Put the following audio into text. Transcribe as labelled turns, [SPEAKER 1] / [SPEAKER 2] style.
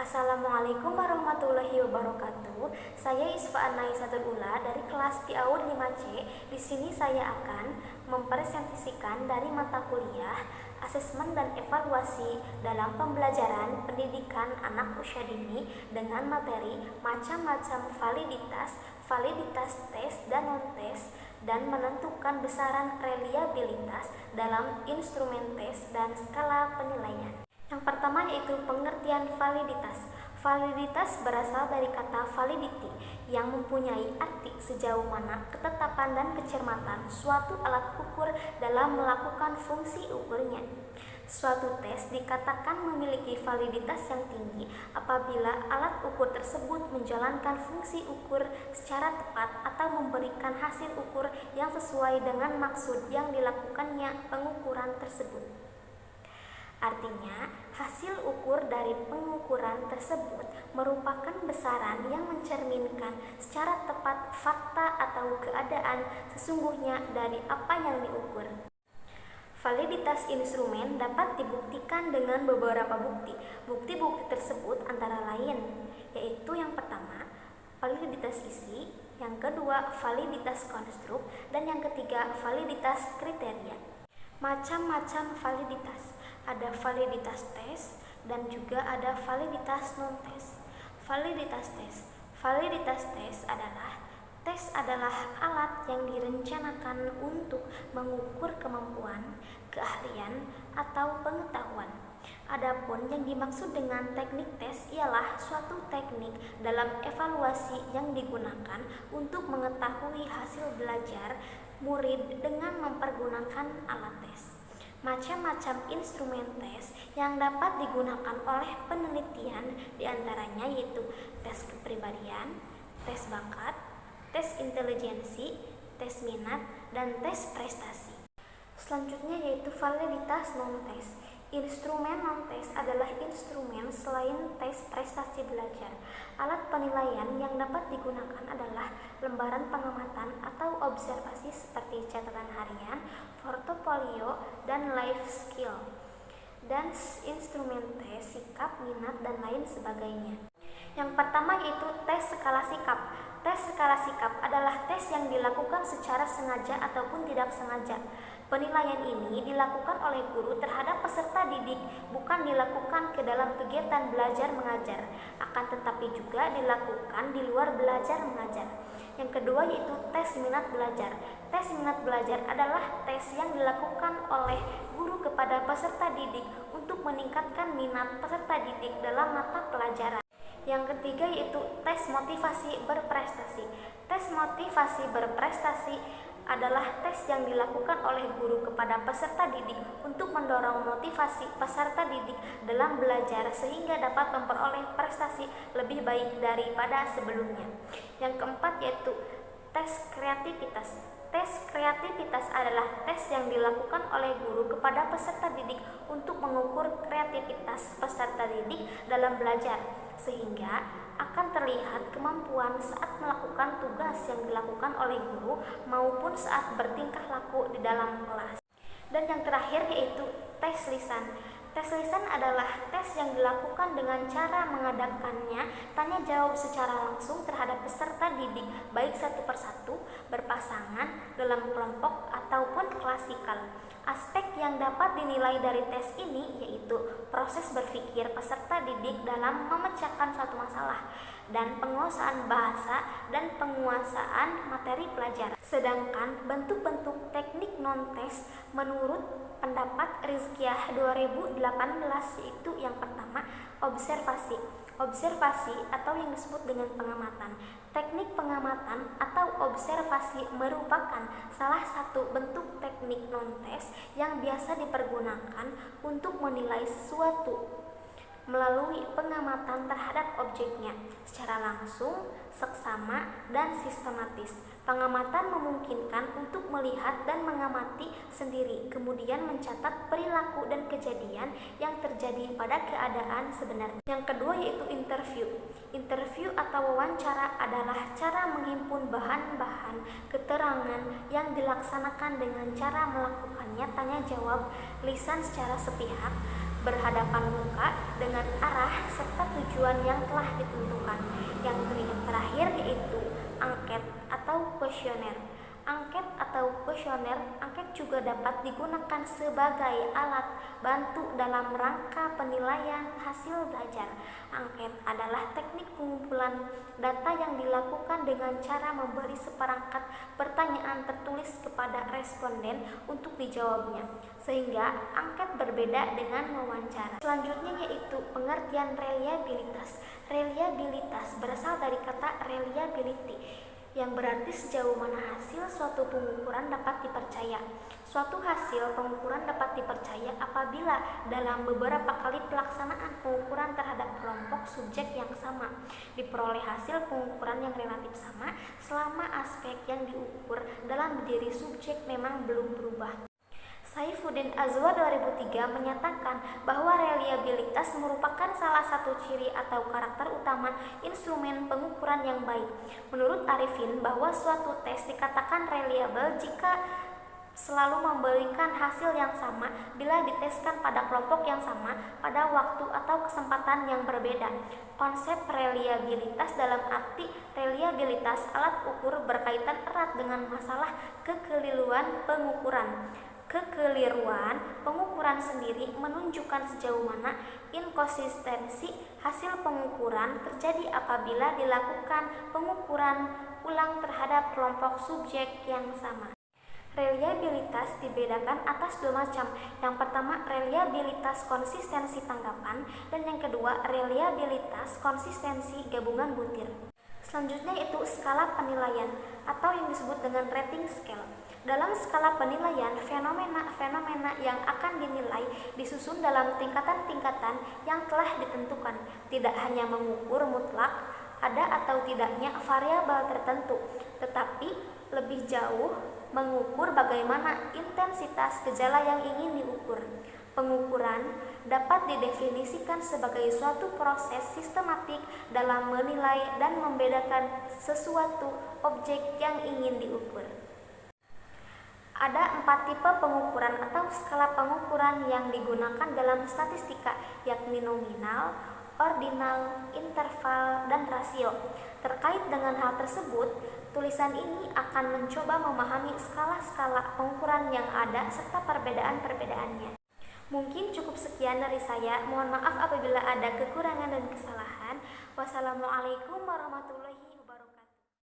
[SPEAKER 1] Assalamualaikum warahmatullahi wabarakatuh. Saya Isfa Anaisatul Ula dari kelas PAUD 5C. Di sini saya akan mempresentasikan dari mata kuliah Asesmen dan Evaluasi dalam Pembelajaran Pendidikan Anak Usia Dini dengan materi macam-macam validitas tes dan non-tes, dan menentukan besaran reliabilitas dalam instrumen tes dan skala penilaian. Yang pertama yaitu pengertian validitas. Validitas berasal dari kata validity yang mempunyai arti sejauh mana ketetapan dan kecermatan suatu alat ukur dalam melakukan fungsi ukurnya. Suatu tes dikatakan memiliki validitas yang tinggi apabila alat ukur tersebut menjalankan fungsi ukur secara tepat atau memberikan hasil ukur yang sesuai dengan maksud yang dilakukannya pengukuran tersebut. Artinya, hasil ukur dari pengukuran tersebut merupakan besaran yang mencerminkan secara tepat fakta atau keadaan sesungguhnya dari apa yang diukur. Validitas instrumen dapat dibuktikan dengan beberapa bukti. Bukti-bukti tersebut antara lain, yaitu yang pertama, validitas isi, yang kedua, validitas konstruk, dan yang ketiga, validitas kriteria. Macam-macam validitas. Ada validitas tes dan juga ada validitas non-tes. Validitas tes. Validitas tes adalah alat yang direncanakan untuk mengukur kemampuan, keahlian, atau pengetahuan. Adapun yang dimaksud dengan teknik tes ialah suatu teknik dalam evaluasi yang digunakan untuk mengetahui hasil belajar murid dengan mempergunakan alat tes. Macam-macam instrumen tes yang dapat digunakan oleh penelitian diantaranya yaitu tes kepribadian, tes bakat, tes intelijensi, tes minat, dan tes prestasi. Selanjutnya yaitu validitas non-tes. Instrumen non-tes adalah instrumen selain tes prestasi belajar. Alat penilaian yang dapat digunakan adalah lembaran pengamatan atau observasi seperti catatan harian, portofolio, dan life skill. Dan instrumen tes sikap, minat, dan lain sebagainya. Yang pertama yaitu tes skala sikap. Tes skala sikap adalah tes yang dilakukan secara sengaja ataupun tidak sengaja. Penilaian ini dilakukan oleh guru terhadap peserta didik, bukan dilakukan ke dalam kegiatan belajar mengajar, akan tetapi juga dilakukan di luar belajar mengajar. Yang kedua yaitu tes minat belajar. Tes minat belajar adalah tes yang dilakukan oleh guru kepada peserta didik untuk meningkatkan minat peserta didik dalam mata pelajaran. Yang ketiga yaitu tes motivasi berprestasi. Tes motivasi berprestasi adalah tes yang dilakukan oleh guru kepada peserta didik untuk mendorong motivasi peserta didik dalam belajar sehingga dapat memperoleh prestasi lebih baik daripada sebelumnya. Yang keempat yaitu tes kreativitas. Tes kreativitas adalah tes yang dilakukan oleh guru kepada peserta didik untuk mengukur kreativitas peserta didik dalam belajar sehingga akan terlihat kemampuan saat melakukan tugas yang dilakukan oleh guru maupun saat bertingkah laku di dalam kelas. Dan yang terakhir yaitu tes lisan. Tes lisan adalah tes yang dilakukan dengan cara mengadakannya tanya jawab secara langsung terhadap peserta didik baik satu persatu, berpasangan, dalam kelompok, ataupun klasikal. Aspek yang dapat dinilai dari tes ini yaitu proses berpikir peserta didik dalam memecahkan suatu masalah dan penguasaan bahasa dan penguasaan materi pelajaran. Sedangkan bentuk-bentuk teknik non-tes menurut pendapat Rizkyah 2018 yaitu yang pertama observasi. Observasi atau yang disebut dengan pengamatan. Teknik pengamatan atau observasi merupakan salah satu bentuk teknik non-tes yang biasa dipergunakan untuk menilai suatu melalui pengamatan terhadap objeknya secara langsung, seksama, dan sistematis. Pengamatan memungkinkan untuk melihat dan mengamati sendiri, kemudian mencatat perilaku dan kejadian yang terjadi pada keadaan sebenarnya. Yang kedua yaitu interview. Interview atau wawancara adalah cara menghimpun bahan-bahan keterangan yang dilaksanakan dengan cara melakukannya tanya jawab lisan secara sepihak, berhadapan muka dengan arah serta tujuan tujuan yang telah ditentukan. Yang terakhir yaitu angket atau kuesioner. Angket juga dapat digunakan sebagai alat bantu dalam rangka penilaian hasil belajar. Angket adalah teknik pengumpulan data yang dilakukan dengan cara memberi seperangkat pertanyaan tertulis kepada responden untuk dijawabnya, sehingga angket berbeda dengan wawancara. Selanjutnya yaitu pengertian reliabilitas. Reliabilitas berasal dari kata reliability, yang berarti sejauh mana hasil suatu pengukuran dapat dipercaya. Suatu hasil pengukuran dapat dipercaya apabila dalam beberapa kali pelaksanaan pengukuran terhadap kelompok subjek yang sama, diperoleh hasil pengukuran yang relatif sama selama aspek yang diukur dalam diri subjek memang belum berubah. Saifuddin Azwar 2003 menyatakan bahwa reliabilitas merupakan salah satu ciri atau karakter utama instrumen pengukuran yang baik. Menurut Arifin, bahwa suatu tes dikatakan reliable jika selalu memberikan hasil yang sama bila diteskan pada kelompok yang sama pada waktu atau kesempatan yang berbeda. Konsep reliabilitas dalam arti reliabilitas alat ukur berkaitan erat dengan masalah kekeliruan pengukuran. Kekeliruan pengukuran sendiri menunjukkan sejauh mana inkonsistensi hasil pengukuran terjadi apabila dilakukan pengukuran ulang terhadap kelompok subjek yang sama. Reliabilitas dibedakan atas dua macam. Yang pertama, reliabilitas konsistensi tanggapan, dan yang kedua, reliabilitas konsistensi gabungan butir. Selanjutnya itu skala penilaian atau yang disebut dengan rating scale. Dalam skala penilaian, fenomena-fenomena yang akan dinilai disusun dalam tingkatan-tingkatan yang telah ditentukan. Tidak hanya mengukur mutlak ada atau tidaknya variabel tertentu, tetapi lebih jauh mengukur bagaimana intensitas gejala yang ingin diukur. Pengukuran dapat didefinisikan sebagai suatu proses sistematik dalam menilai dan membedakan sesuatu objek yang ingin diukur. Ada 4 tipe pengukuran atau skala pengukuran yang digunakan dalam statistika, yakni nominal, ordinal, interval, dan rasio. Terkait dengan hal tersebut, tulisan ini akan mencoba memahami skala-skala pengukuran yang ada serta perbedaan-perbedaannya. Mungkin cukup sekian dari saya. Mohon maaf apabila ada kekurangan dan kesalahan. Wassalamualaikum warahmatullahi wabarakatuh.